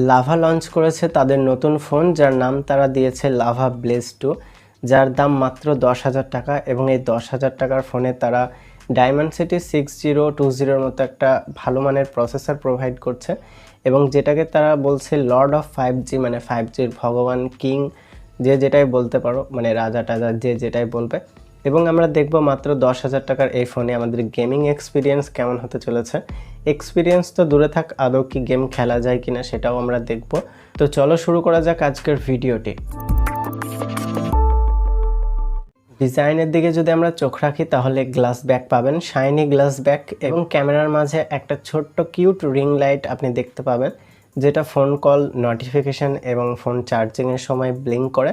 Lava launch করেছে তাদের নতুন ফোন, যার নাম তারা দিয়েছে লাভা ব্লেজ 2, যার দাম মাত্র 10,000 টাকা। এবং এই 10,000 টাকার ফোনে তারা ডায়মেনসিটি 6020 মতো একটা ভালো মানের প্রসেসর প্রোভাইড করছে, এবং যেটাকে তারা বলছে লর্ড অফ 5G, মানে 5Gর ভগবান, কিং, যে যেটাই বলতে পারো, মানে রাজা টাজা যে যেটাই বলবে। এবং আমরা দেখব মাত্র 10,000 টাকার এই ফোনে আমাদের গেমিং এক্সপিরিয়েন্স কেমন হতে চলেছে। এক্সপিরিয়েন্স তো দূরে থাক, আদৌ কি গেম খেলা যায় কিনা সেটাও আমরা দেখব। তো চলো শুরু করা যাক আজকের ভিডিওটি। ডিজাইনের দিকে যদি আমরা চোখ রাখি তাহলে গ্লাস ব্যাক পাবেন, শাইনি গ্লাস ব্যাক, এবং ক্যামেরার মাঝে একটা ছোট্ট কিউট রিং লাইট আপনি দেখতে পাবেন, যেটা ফোন কল, নোটিফিকেশন এবং ফোন চার্জিংয়ের সময় ব্লিঙ্ক করে,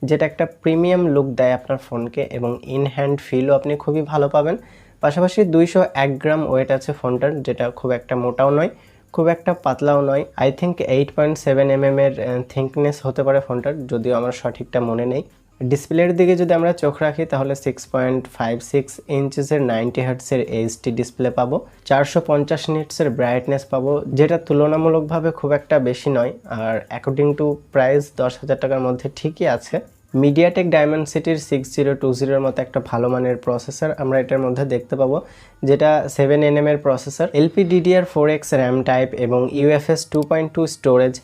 যেটা একটা প্রিমিয়াম লুক দেয় আপনার ফোনকে, এবং ইন হ্যান্ড ফিলও আপনি খুবই ভালো পাবেন। পাশাপাশি 201 গ্রাম ওয়েট আছে ফোনটার, যেটা খুব একটা মোটাও নয়, খুব একটা পাতলাও নয়। আই থিঙ্ক 8.7 mm এর থিকনেস হতে পারে ফোনটার, যদিও আমার সঠিকটা মনে নেই। ডিসপ্লের দিকে যদি আমরা চোখ রাখি তাহলে 6.56 ইঞ্চেসের 90 হার্টসের এইচডি ডিসপ্লে পাবো, 450 নিটসের ব্রাইটনেস পাবো, যেটা তুলনামূলকভাবে খুব একটা বেশি নয়, আর অ্যাকর্ডিং টু প্রাইস 10,000 টাকার মধ্যে ঠিকই আছে। মিডিয়াটেক ডায়মেনসিটির 6020 মতো একটা ভালো মানের প্রসেসর আমরা এটার মধ্যে দেখতে পাবো, যেটা 7nm এর প্রসেসর, LPDDR4X র্যাম টাইপ এবং UFS 2.2 স্টোরেজ,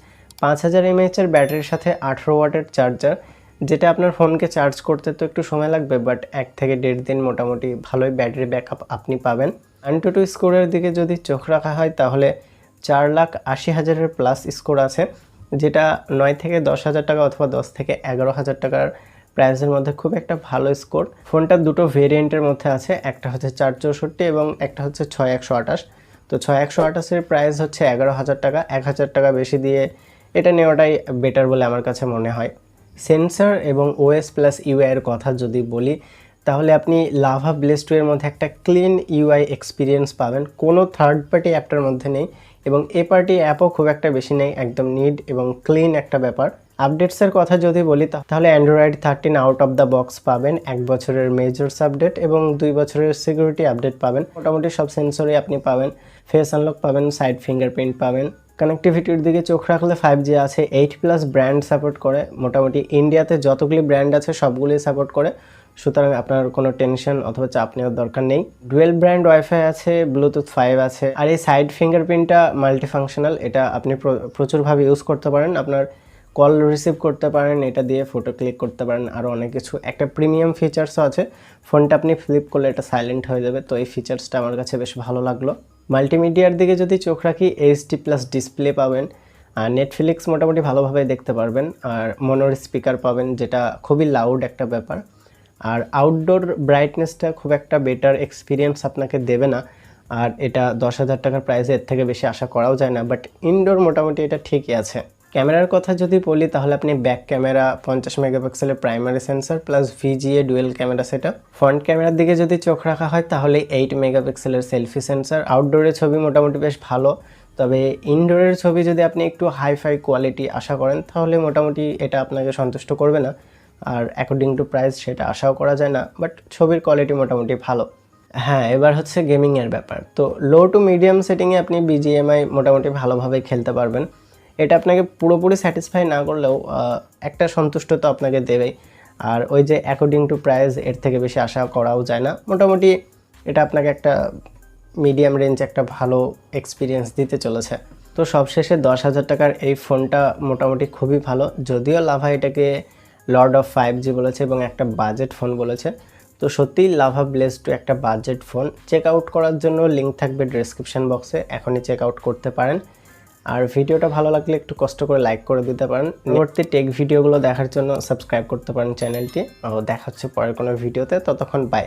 5000 mAh এর ব্যাটারির সাথে 18 ওয়াটের চার্জার, যেটা আপনার ফোনকে চার্জ করতে তো একটু সময় লাগবে, বাট 1 থেকে 1.5 দিন মোটামুটি ভালোই ব্যাটারি ব্যাকআপ আপনি পাবেন। AnTuTu স্কোরের দিকে যদি চোখ রাখা হয় তাহলে 4,80,000 প্লাস স্কোর আছে, যেটা 9 থেকে 10,000 টাকা অথবা 10 থেকে 11,000 টাকার প্রাইসের মধ্যে খুব একটা ভালো স্কোর। ফোনটা দুটো ভেরিয়েন্টের মধ্যে আছে, একটা হচ্ছে 464 এবং একটা হচ্ছে 6128। তো 6128-এর প্রাইস হচ্ছে 11,000 টাকা, 1,000 টাকা বেশি দিয়ে এটা নেওয়াটাই বেটার বলে আমার কাছে মনে হয়। সেন্সর এবং OS প্লাস UI এর কথা যদি বলি তাহলে আপনি লাভা ব্লেজ 2 এর মধ্যে একটা ক্লিন UI এক্সপিরিয়েন্স পাবেন, কোনো থার্ড পার্টি অ্যাপটার মধ্যে নেই, এবং এ পার্টি অ্যাপও খুব একটা বেশি নেই, একদম নিট এবং ক্লিন একটা ব্যাপার। আপডেটসের কথা যদি বলি তাহলে Android 13 out of the box পাবেন, 1 বছরের মেজর্স আপডেট এবং 2 বছরের সিকিউরিটি আপডেট পাবেন। মোটামুটি সব সেন্সরই আপনি পাবেন, ফেস আনলক পাবেন, সাইড ফিঙ্গারপ্রিন্ট পাবেন। কানেক্টিভিটির দিকে চোখ রাখলে 5G আছে, 8+ ব্র্যান্ড সাপোর্ট করে, মোটামুটি ইন্ডিয়াতে যতগুলি ব্র্যান্ড আছে সবগুলি সাপোর্ট করে, সুতরাং আপনার কোনো টেনশন অথবা চাপ নেওয়ার দরকার নেই। ডুয়েল ব্র্যান্ড ওয়াইফাই আছে, ব্লুটুথ 5 আছে, আর এই সাইড ফিঙ্গারপ্রিন্টটা মাল্টিফাংশনাল, এটা আপনি প্রচুরভাবে ইউজ করতে পারেন, আপনার কল রিসিভ করতে পারেন, এটা দিয়ে ফটো ক্লিক করতে পারেন, আরও অনেক কিছু। একটা প্রিমিয়াম ফিচার্সও আছে, ফোনটা আপনি ফ্লিপ করলে এটা সাইলেন্ট হয়ে যাবে, তো এই ফিচার্সটা আমার কাছে বেশ ভালো লাগলো। মাল্টিমিডিয়ার দিকে যদি চোখ রাখি HD+ ডিসপ্লে পাবেন, আর নেটফ্লিক্স মোটামুটি ভালোভাবে দেখতে পারবেন, আর মনোর স্পিকার পাবেন, যেটা খুবই লাউড একটা ব্যাপার। আর আউটডোর ব্রাইটনেসটা খুব একটা বেটার এক্সপিরিয়েন্স আপনাকে দেবে না, আর এটা 10,000 টাকার প্রাইসে এর থেকে বেশি আশা করাও যায় না, বাট ইনডোর মোটামুটি এটা ঠিকই আছে। ক্যামেরার কথা যদি বলি তাহলে আপনি ব্যাক ক্যামেরা, 50 মেগাপিক্সেলের primary sensor plus VGA dual camera setup. Front ক্যামেরার দিকে যদি চোখ রাখা হয় তাহলে 8 মেগাপিক্সেলের সেলফি সেন্সর। আউটডোরের ছবি মোটামুটি বেশ ভালো, তবে ইনডোরের ছবি যদি আপনি একটু হাইফাই কোয়ালিটি আশা করেন তাহলে মোটামুটি এটা আপনাকে সন্তুষ্ট করবে না, আর অ্যাকর্ডিং টু প্রাইস সেটা আশাও করা যায় না, বাট ছবির কোয়ালিটি মোটামুটি ভালো। হ্যাঁ, এবার হচ্ছে গেমিংয়ের ব্যাপার। তো লো টু মিডিয়াম সেটিংয়ে আপনি BGMI মোটামুটি ভালোভাবে খেলতে পারবেন। এটা আপনাকে পুরোপুরি স্যাটিসফাই না করলেও একটা সন্তুষ্ট তো আপনাকে দেবেই, আর ওই যে অ্যাকর্ডিং টু প্রাইস এর থেকে বেশি আশা করাও যায় না, মোটামুটি এটা আপনাকে একটা মিডিয়াম রেঞ্জ একটা ভালো এক্সপিরিয়েন্স দিতে চলেছে। তো সবশেষে 10,000 টাকার এই ফোনটা মোটামুটি খুবই ভালো, যদিও লাভা এটাকে লর্ড অফ 5G বলেছে এবং একটা বাজেট ফোন বলেছে। তো সত্যিই লাভা ব্লেজ 2 একটা বাজেট ফোন। চেক আউট করার জন্য লিঙ্ক থাকবে ডেসক্রিপশন বক্সে, এখনই চেক আউট করতে পারেন। আর ভিডিওটা ভালো লাগলে একটু কষ্ট করে লাইক করে দিতে পারেন। পরবর্তী টেক ভিডিওগুলো দেখার জন্য সাবস্ক্রাইব করতে পারেন চ্যানেলটি। দেখা হচ্ছে পরের কোনো ভিডিওতে, ততক্ষণ বাই।